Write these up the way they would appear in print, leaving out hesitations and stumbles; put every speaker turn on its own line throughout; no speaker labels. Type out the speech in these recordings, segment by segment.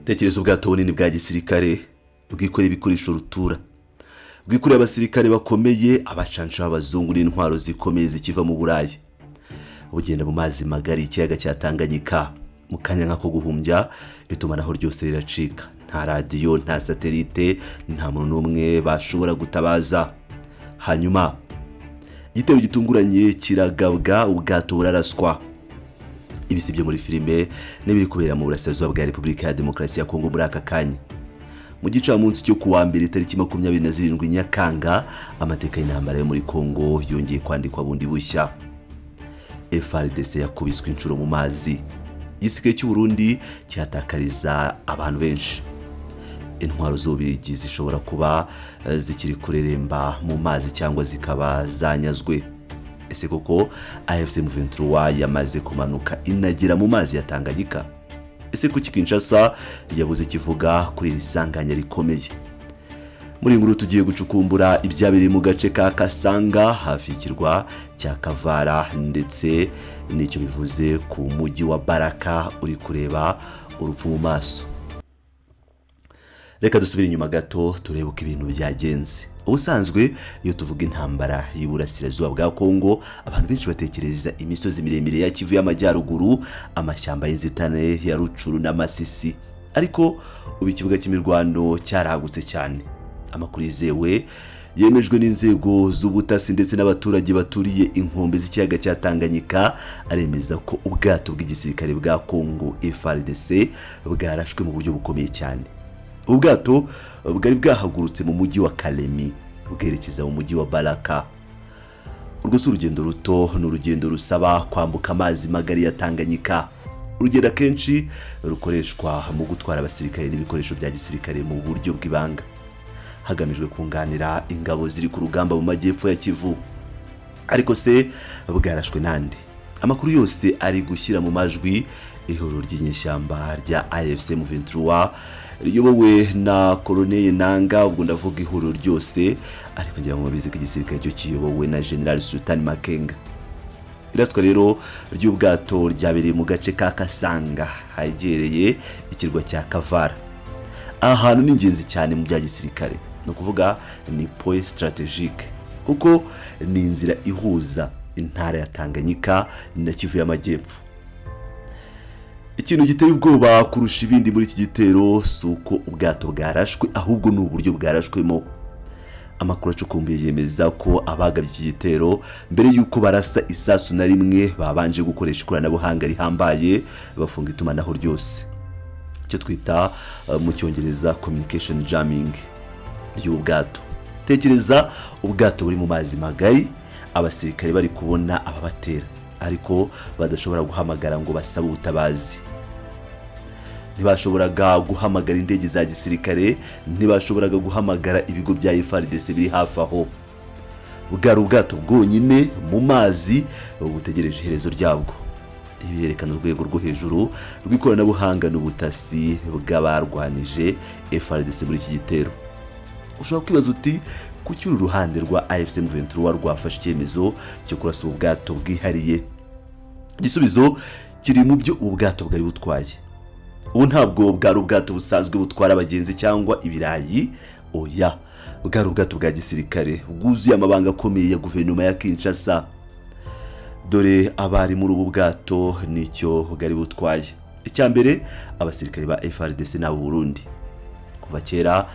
Tekereza ubwato bunini bwa gisirikare bwikoreye ibikoresho rutura, bwikoreye abasirikare bakomeye, abacanshuro abazungu n'intwaro zikomeye zikiva mu Burayi. Bugenda mu mazi magari ikiyaga cya Tanganyika. Mu kanya nk'ako guhumbya itumanaho ryose riracika, nta radio, nta satellite, nta muntu n'umwe bashobora gutabaza. Hanyuma igitero gitunguranye kiragabwa, ubwato buraraswa. Ibisi byo muri filime n'ibiri kubera mu burasirazuba bwa Repubulika ya Demokarasi ya Kongo muri aka kanya. Mu gicamunsi cyo kuwa mbere tariki 27 Nyakanga, amateka y'intambara yo muri Kongo yongeye kwandikwa bundi bushya. Fardc yakubiswe inshuro mu mazi. Igisirikare cy'u Burundi cyatakariza abantu benshi. Intwaro z'ubirigi zishobora kuba zikiri kureremba mu mazi cyangwa zikaba zanyazwe. Ese koko AFC M23 yamaze kumanuka inagira mu mazi ya Tanganyika? Ese kuki Kinshasa yabuze kivuga kuri iri sanganya rikomeye? Muri inkuru tugiye gucukumbura ibyabiri mu gace ka Kasanga hafi y'ikirwa cya Kavara, ndetse n'icyo bivuze ku mujyi wa Baraka uri kureba urupfu mu maso. Reka dusubire inyuma gato turebe uko ibintu byagenze. Ubusanzwe iyo tuvuga intambara y'Iburasirazuba bwa Kongo, abantu benshi batekereza imisozi miremire ya Kivu y'Amajyaruguru, amashyamba y'inzitane ya Rucuru n'Amasisi. Ariko ubu ikibuga cy'imirwano cyaragutse cyane. Amakuru yizewe yemejwe n'inzego z'ubutasi ndetse n'abaturage baturiye inkombe z'ikiyaga cya Tanganyika aremeza ko ubwato bw'igisirikare bwa Kongo Fardc bwarashwe mu buryo bukomeye cyane. Ubwato bwari bwahagurutse mu mujyi wa Kalemi bwerekeza mu mujyi wa Baraka. Urwo si urugendo ruto, n'urugendo rusaba kwambuka amazi magari ya Tanganyika. Urugendo kenshi rukoreshwa mu gutwara abasirikare n'ibikoresho bya gisirikare mu buryo bw'ibanga, hagamijwe kunganira ingabo ziri ku rugamba mu majyepfo ya Kivu. Ariko se bwarashwe nande? Amakuru yose ari gushyira mu majwi ihuriro ry'inyeshyamba rya AFC M23 riyobowe na Colonel Nanga. Ubwo ndavuga ihuriro ryose, ariko ngira ngo bize ko igisirikare cyo kiyobowe na General Sultan Makenga. Iraswa rero ry'ubwato ryabereye mu gace ka Kasanga hagereye ikirwa cya Kavara. Ahantu ni ingenzi cyane mu bya gisirikare, no kuvuga ni point strategique, kuko ni inzira ihuza intara ya Tanganyika na Kivu y'Amajyepfo. Ikintu giteye ubwoba kurusha ibindi muri iki gitero suko ubwato bwarashwe, ahubwo ni uburyo bwarashwemo. Amakuru acukumbuye yemeza ko abagabye iki gitero mbere yuko barasa isasu na rimwe babanje gukoresha ikoranabuhanga rihambaye bafunga itumanaho ryose, cyo twita mu Cyongereza communication jamming y'ubwato. Tekereza ubwato buri mu mazi magari, abasirikare bari kubona ababatera ariko badashobora guhamagara ngo basabe ubutabazi. Ntibashoboraga guhamagara indege za gisirikare, ntibashoboraga guhamagara ibigo bya Fardc biri hafi aho. Bwari ubwato bwonyine mu mazi butegereje iherezo ryabwo. Ibi yerekana urwego rwo hejuru rw'ikoranabuhanga n'ubutasi bw'abarwanije Fardc muri iki gitero. Ushobora kwibaza uti kuki uru ruhande rwa AFC M23 rwafashe icyemezo cyo kurasa ubwato bwihariye? Igisubizo kiri mu byo ubwato bwari butwaye. Ubu ntabwo bwari ubwato busanzwe butwara abagenzi cyangwa ibirayi, oya, bwari ubwato bwa gisirikare bwuzuye amabanga akomeye ya guverinoma ya Kinshasa. Dore abari muri ubu bwato nicyo bwari butwaye. Icyambere, abasirikare ba Fardc n'abo Burundi. Kuva kera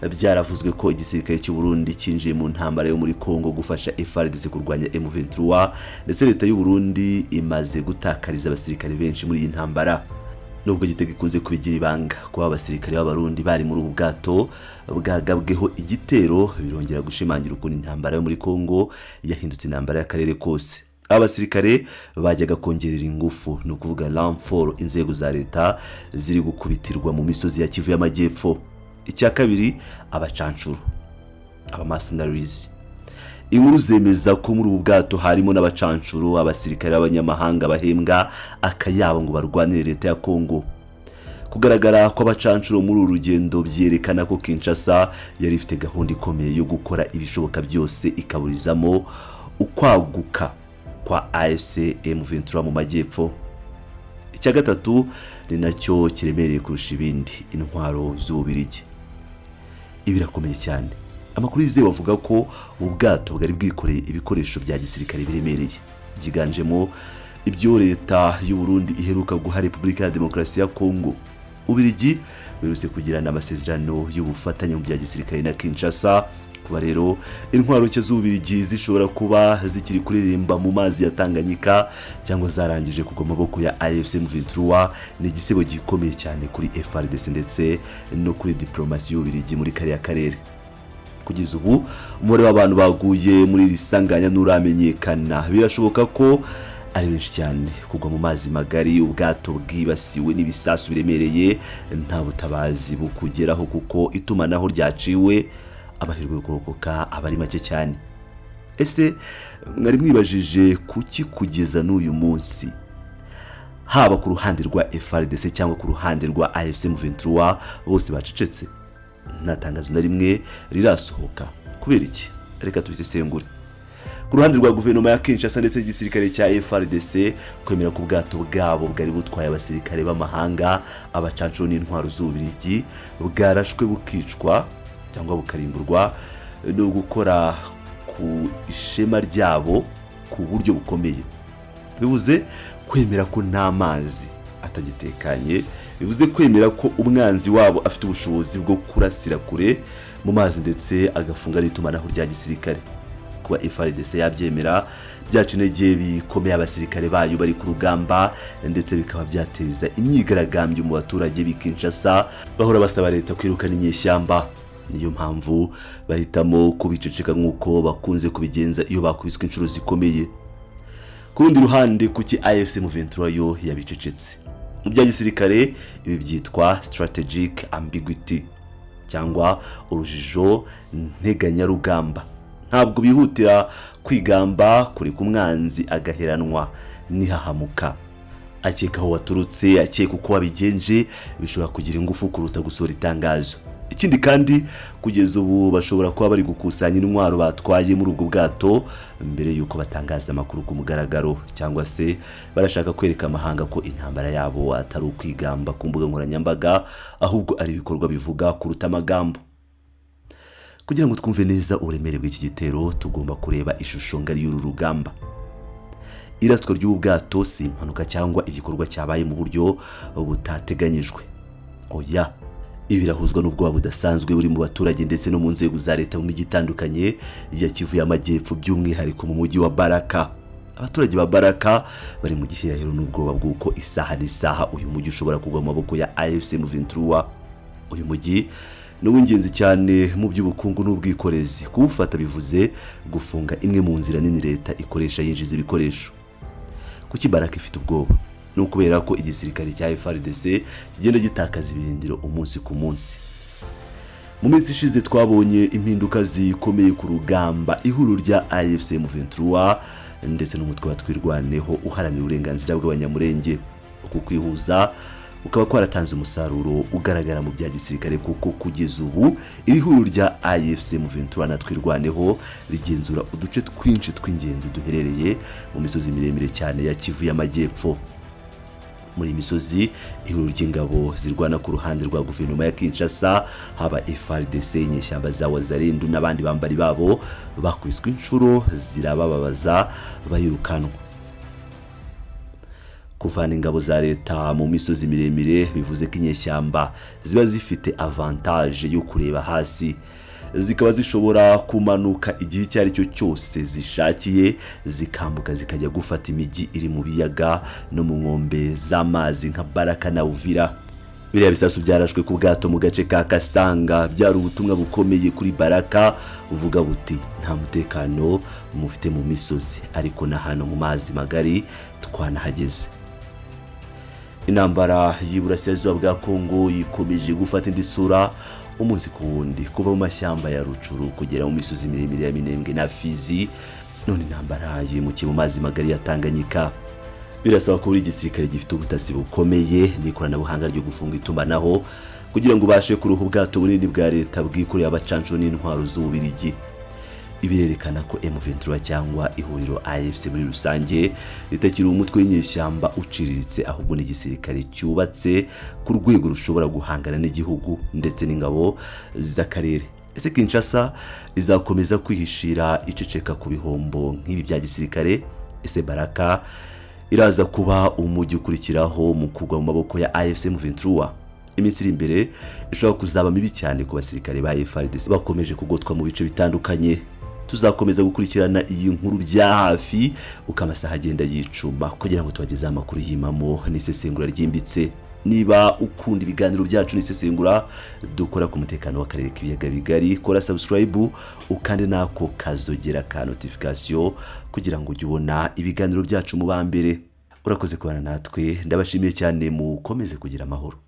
byaravuzwe ko igisirikare cy'u Burundi cyinjiye mu ntambara yo muri Kongo gufasha Fardc kurwanya M23, ndetse leta y'u Burundi imaze gutakariza abasirikare benshi muri iyi ntambara. Nubwo gitego ikunze kubigira ibanga kuba abasirikare b'Abarundi bari muri ubu bwato bwagabweho igitero, birongera gushimangira ukuntu intambara yo muri Kongo yahindutse intambara y'akarere kose. Abasirikare bajyaga kongerera ingufu, no kuvuga renfort, inzego za leta ziri gukubitirwa mu misozi ya Kivu y'Amajyepfo. Icya kabiri, abacanshuro, Mercenaries. Inkuru zemeza ko muri ubu bwato harimo n'abacanshuro, abasirikare b'abanyamahanga bahembwa akayabo ngo barwanire leta ya Kongo. Kugaragara kw'abacanshuro muri uru rugendo byerekana ko Kinshasa yari ifite gahunda ikomeye yo gukora ibishoboka byose ikaburizamo ukwaguka kwa AFC M23 mu majyepfo. icya gatatu ni nacyo kiremereye kurusha ibindi, intwaro z'Ububirigi. Ibirakomeye cyane. Amakuru yizewe avuga ko ubwato bwari bwikoreye ibikoresho bya gisirikare biremereye, byiganjemo ibyo leta y'u Burundi iheruka guha Repubulika ya Demokarasi ya Kongo. Ububirigi biruse kugirana amasezerano y'ubufatanye mu bya gisirikare na Kinshasa. Kuba rero intwaro nshya z'Ububirigi zishobora kuba zikiri kuririmba mu mazi ya Tanganyika cyangwa zarangije kugwa mu maboko ya AFC M23 ni igisebo gikomeye cyane kuri Fardc ndetse no kuri diplomasi y'Ububirigi muri kariya karere. Kugeza ubu umubare w'abantu baguye muri iri sanganya nturamenyekana. Birashoboka ko ari benshi cyane. Kugwa mu mazi magari, ubwato bwibasiwe n'ibisasu biremereye, nta butabazi bukugeraho kuko itumanaho ryaciwe, amahirwe yo kurokoka aba ari make cyane. Ese mwari mwibajije kuki kugeza n'uyu munsi haba ku ruhande rwa Fardc cyangwa ku ruhande rwa AFC M23 bose bacecetse? Nta tangazo na rimwe rirasohoka. Kubera iki? Reka tubisesengure. Ku ruhande rwa guverinoma ya Kinshasa ndetse n'igisirikare cya Fardc kwemera ku bwato bwabo bwari butwaye abasirikare b'amahanga, abacanshuro n'intwaro z'Ububirigi bwarashwe bukicwa cyangwa bukarimburwa no gukora ku ishema ryabo ku buryo bukomeye. Bivuze kwemera ko nta mazi atagitekanye, bivuze kwemera ko umwanzi wabo afite ubushobozi bwo kurasira kure mu mazi ndetse agafunga n'itumanaho rya gisirikare. Kuba Fardc yabyemera byaca intege bikomeye abasirikare bayo bari ku rugamba ndetse bikaba byateza imyigaragambyo mu baturage b'Kinshasa bahora basaba leta kwirukana inyeshyamba. Niyo mpamvu bahitamo kubiceceka nk'uko bakunze kubigenza iyo bakubiswe inshuro zikomeye. Ku rundi ruhande kuki AFC M23 yo yabicecetse? Mu bya gisirikare ibi byitwa strategic ambiguity cyangwa urujijo nteganyarugamba. Ntabwo bihutira kwigamba kuri kumwanzi agaheranwa nihahamuka. Akeka aho waturutse, akeka uko wabigenje, bishobora kugira ingufu kuruta gusohora itangazo. Ikindi kandi kugeza ubu bashobora kuba bari gukusanya intwaro batwaye muri ubwo bwato mbere yuko batangaza amakuru ku mugaragaro, cyangwa se barashaka kwereka amahanga ko intambara yabo atari ukwigamba ku mbuga nkoranyambaga ahubwo ari ibikorwa bivuga kuruta amagambo. Kugira ngo twumve neza uburemere bw'iki gitero tugomba kureba ishusho ngari y'uru rugamba. Iraswa ry'ubwato si impanuka cyangwa igikorwa cyabaye mu buryo butateganyijwe. Oya, ibi birahuzwa n'ubwoba budasanzwe buri mu baturage ndetse no mu nzego za leta mu mijyi itandukanye ya Kivu y'Amajyepfo, by'umwihariko mu mujyi wa Baraka. Abaturage ba Baraka bari mu gihirahiro n'ubwoba bw'uko isaha n'isaha uyu mujyi ushobora kugwa mu maboko ya AFC M23. Uyu mujyi ni uw'ingenzi cyane mu by'ubukungu n'ubwikorezi. Kuwufata bivuze gufunga imwe mu nzira nini leta ikoresha yinjiza ibikoresho. Kuki Baraka ifite ubwoba? No kubera ko igisirikare cya Fardc kigenda gitakaza ibirindiro umunsi ku munsi. Mu minsi ishize twabonye impinduka zikomeye ku rugamba. Ihuriro rya AFC M23 ndetse n'umutwe wa twirwaneho uharanira uburenganzira bw'abanyamurenge. Uku kwihuza ukaba kwaratanze umusaruro ugaragara mu bya gisirikare kuko kugeza ubu iri huriro rya AFC M23 na twirwaneho rigenzura uduce twinshi tw'ingenzi duherereye mu misozi miremire cyane ya Kivu y'Amajyepfo. Muri misozi ihuriro ry'ingabo zirwana ku ruhande rwa guverinoma ya Kinshasa, haba Fardc, inyeshyamba za Wazalendo n'abandi bambari babo bakubiswe inshuro zirabababaza bayirukanwa. Kuvana ingabo za leta mu misozi miremire bivuze ko inyeshyamba ziba zifite avantage yo kureba hasi, zikaba zishobora kumanuka igihe icyo ari cyo cyose zishakiye, zikambuka zikajya gufata imijyi iri mu biyaga no mu nkombe z'amazi nka Baraka na Uvira. Biriya bisasu byarashwe ku bwato mu gace ka Kasanga byari ubutumwa bukomeye kuri Baraka uvuga buti nta mutekano mufite mu misozi, ariko na hano mu mazi magari twanahageze. Intambara y'Iburasirazuba bwa Kongo yikomeje gufata indi sura umunsi ku wundi, kuva mu mashyamba ya Rucuru kugera mu misozi miremire ya Minembwe na Fizi. None intambara yimukiye mu mazi magari ya Tanganyika. Birasaba ko buri gisirikare gifite ubutasi bukomeye n'ikoranabuhanga ryo gufunga itumanaho kugira ngo ubashe kuruha ubwato bunini bwa leta bwikoreye abacanshuro n'intwaro z'Ububirigi. ibirerekana ko M23 cyangwa ihuriro AFC muri rusange ritakiri umutwe w'inyeshyamba uciriritse, ahubwo n'igisirikare cyubatse ku rwego rushobora guhangana n'igihugu ndetse n'ingabo z'akarere. Ese Kinshasa izakomeza kwihishira iceceka ku bihombo nk'ibi bya gisirikare? Ese Baraka iraza kuba umujyi ukurikiraho mu kugwa mu maboko ya AFC M23? Iminsi iri imbere ishobora kuzaba mibi cyane ku basirikare ba Fardc bakomeje kugotwa mu bice bitandukanye. Tuzakomeza gukurikirana iyi nkuru bya hafi uko amasaha agenda yicuma kugira ngo tubageze amakuru y'imamo n'isesengura ryimbitse. Niba ukunda ibiganiro byacu n'isesengura dukora ku mutekano w'akarere k'ibiyaga bigari, kora subscribe ukande nako kazogera ka notification kugira ngo ujye ubona ibiganiro byacu mu bambere. Urakoze kubana natwe, ndabashimiye cyane, mukomeze kugira amahoro.